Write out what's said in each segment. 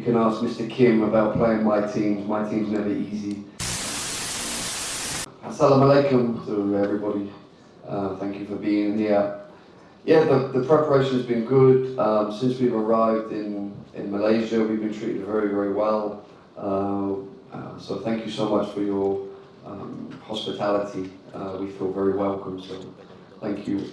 can ask Mr. Kim about playing my team. My team's never easy. Assalamu alaikum to everybody. Thank you for being here. Yeah, the preparation has been good. Since we've arrived in Malaysia, we've been treated very, very well. So thank you so much for your hospitality. We feel very welcome, so thank you.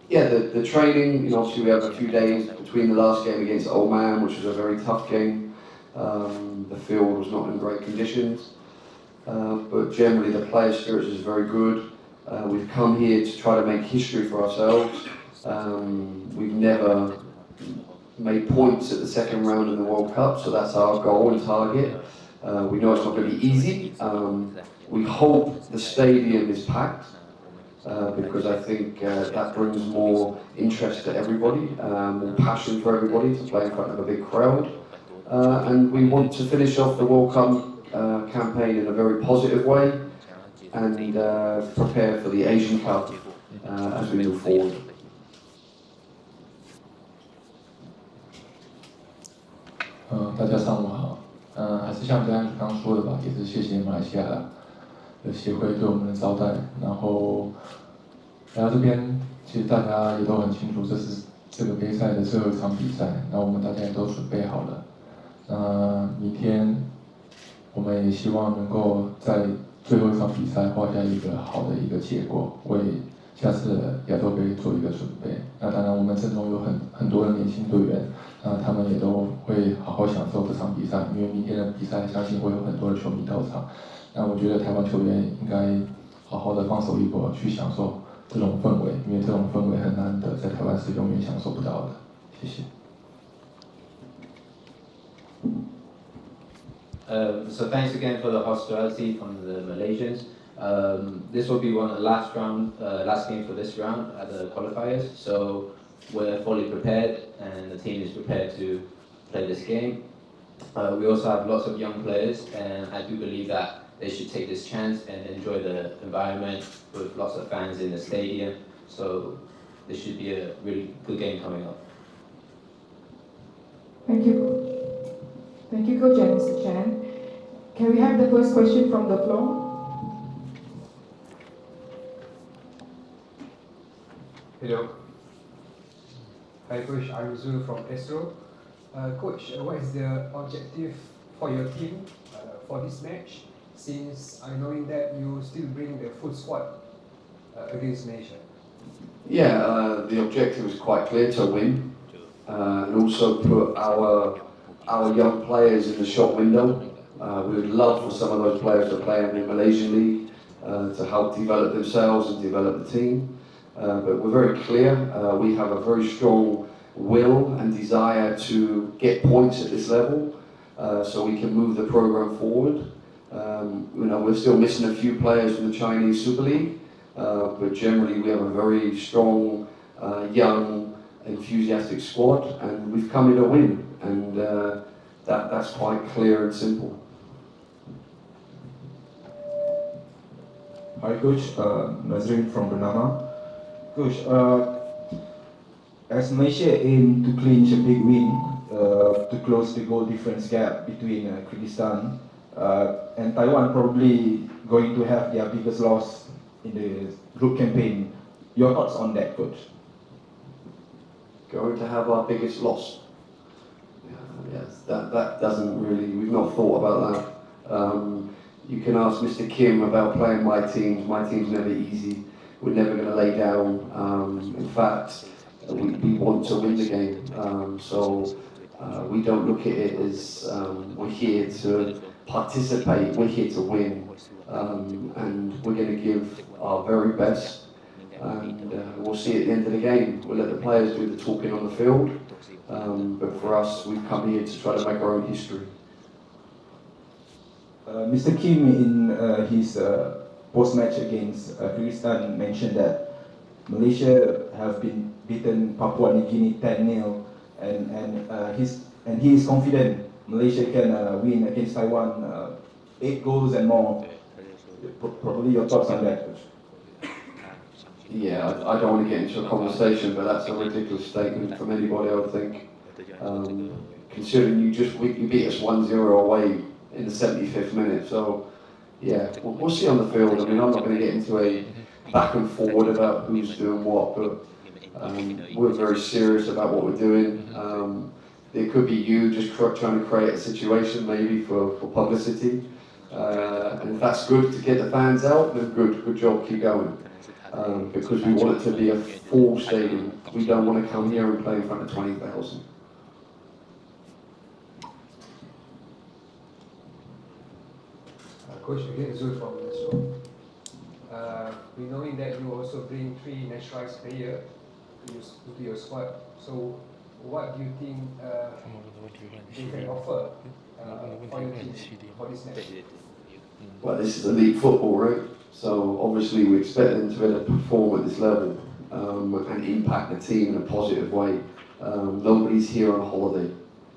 Yeah, the training, obviously we have a few days between the last game against Oman, which was a very tough game. The field was not in great conditions, but generally the player spirit is very good. We've come here to try to make history for ourselves. We've never made points at the second round in the World Cup, so that's our goal and target. We know it's not going to be easy. We hope the stadium is packed, because I think that brings more interest to everybody, more passion for everybody to play in front of a big crowd. And we want to finish off the World Cup campaign in a very positive way and prepare for the Asian Cup as we move forward. 大家上午好。还是像刚刚说的吧，也是谢谢马来西亚的协会对我们的招待。然后来到这边，其实大家也都很清楚，这是这个杯赛的最后一场比赛。那我们大家也都准备好了。那明天我们也希望能够在最后一场比赛画下一个好的一个结果，为下次的亚洲杯做一个准备。那当然，我们阵中有很多的年轻队员，他们也都会好好享受这场比赛，因为明天的比赛相信会有很多的球迷到场。那我觉得台湾球员应该好好的放手一搏，去享受这种氛围，因为这种氛围很难得，在台湾是永远享受不到的。谢谢。So thanks again for the hospitality from the Malaysians. This will be one of the last games for this round at the qualifiers. So we're fully prepared, and the team is prepared to play this game. We also have lots of young players, and I do believe that they should take this chance and enjoy the environment with lots of fans in the stadium. So this should be a really good game coming up. Thank you. Thank you, Coach and Mr. Chen. Can we have the first question from the floor? Hello. Hi, Coach. I'm Zul from esok. Coach, what is the objective for your team for this match? Since I know that you still bring the full squad against Malaysia. Yeah, the objective is quite clear, to win, and also put our young players in the shop window. We would love for some of those players to play in the Malaysian League to help develop themselves and develop the team. But we're very clear, we have a very strong will and desire to get points at this level, so we can move the program forward. We're still missing a few players from the Chinese Super League, but generally we have a very strong, young, enthusiastic squad, and we've come in to win, and that's quite clear and simple. Hi Coach, Nazrin from Bernama. Coach, as Malaysia aim to clinch a big win to close the goal difference gap between Kyrgyzstan and Taiwan, probably going to have their biggest loss in the group campaign. Your thoughts on that, Coach? Going to have our biggest loss. Yes, that doesn't really, we've not thought about that. You can ask Mr. Kim about playing my team. My team's never easy. We're never going to lay down. In fact, we want to win the game. So we don't look at it as we're here to participate, we're here to win. And we're going to give our very best. And we'll see at the end of the game. We'll let the players do the talking on the field. But for us, we've come here to try to make our own history. Mr. Kim, in his post-match against Kyrgyzstan, mentioned that Malaysia have been beaten Papua New Guinea 10-0, and he is confident Malaysia can win against Taiwan 8 goals and more. Probably your thoughts on that, Coach? Yeah, I don't want to get into a conversation, but that's a ridiculous statement from anybody, I would think. considering you beat us 1-0 away in the 75th minute. So yeah, we'll see on the field. I mean, I'm not going to get into a back and forward about who's doing what, but we're very serious about what we're doing. It could be you just trying to create a situation maybe for publicity. And if that's good to get the fans out, then good job, keep going. Because we want it to be a full stadium. We don't want to come here and play in front of 20,000. Coach, again, Zul from esok. We knowing that you also bring 3 naturalized players to your squad. So, what do you think they can offer for your team for this match? Well, this is elite football, right? So obviously we expect them to be able to perform at this level and impact the team in a positive way. Nobody's here on holiday.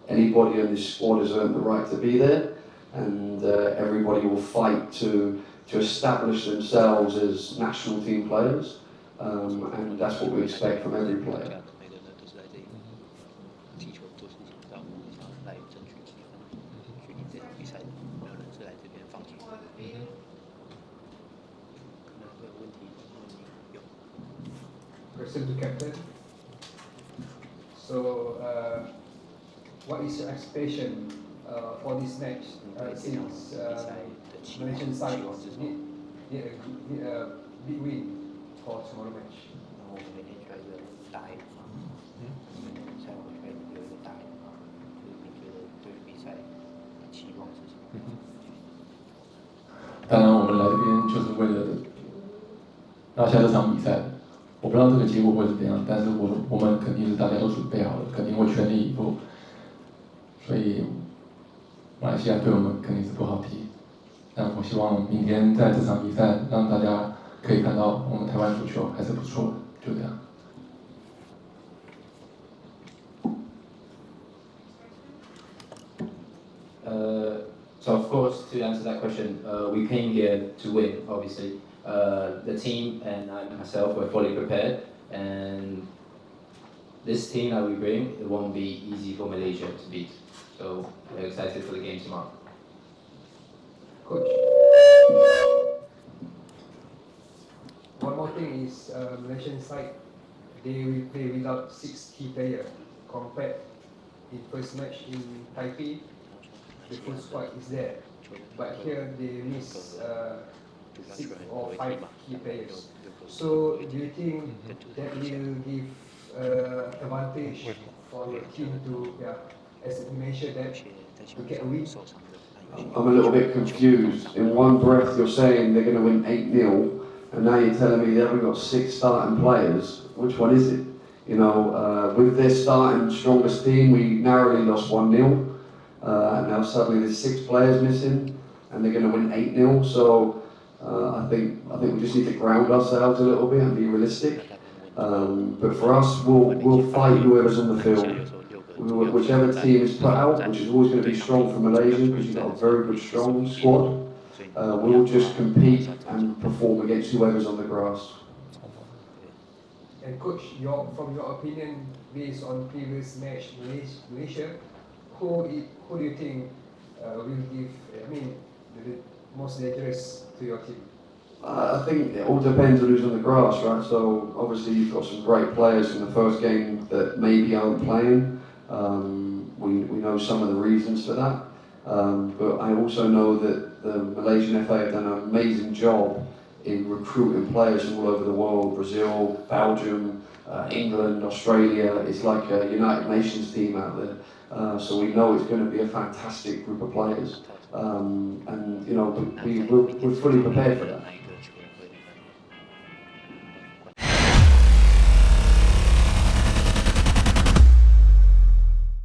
Anybody on this squad has earned the right to be there, and everybody will fight to establish themselves as national team players, and that's what we expect from every player. Question to captain. So, what is your expectation for this match? Since Malaysian side need a big win for tomorrow match. -当然，我们来这边就是为了拿下这场比赛。我不知道这个结果会是怎样，但是我们肯定是大家都准备好了，肯定会全力以赴。所以马来西亚对我们肯定是不好踢。但我希望明天在这场比赛让大家可以看到我们台湾足球还是不错的，就这样。So of course, to answer that question, we came here to win, obviously. The team and I myself were fully prepared, and this team that we bring, it won't be easy for Malaysia to beat. So we're excited for the game tomorrow. Coach, one more thing is Malaysian side, they will play without 6 key players compared in first match in Taipei. The full squad is there, but here they miss 6 or 5 key players. So do you think that will give advantage for your team to, as you mentioned, that to get a win? I'm a little bit confused. In one breath you're saying they're going to win 8-0, and now you're telling me they've only got 6 starting players. Which one is it? You know, with their starting strongest team, we narrowly lost 1-0. And now suddenly there's 6 players missing, and they're going to win 8-0. So I think we just need to ground ourselves a little bit and be realistic. But for us, we'll fight whoever's on the field. Whichever team is put out, which is always going to be strong for Malaysia because you've got a very good, strong squad. We'll just compete and perform against whoever's on the grass. And coach, from your opinion, based on previous match Malaysia, who do you think will give, the most dangerous to your team? I think it all depends on who's on the grass, right? So obviously you've got some great players in the first game that maybe aren't playing. We know some of the reasons for that. But I also know that the Malaysian FA have done an amazing job in recruiting players from all over the world. Brazil, Belgium, England, Australia. It's like a United Nations team out there. So we know it's going to be a fantastic group of players. And you know, we're fully prepared for that.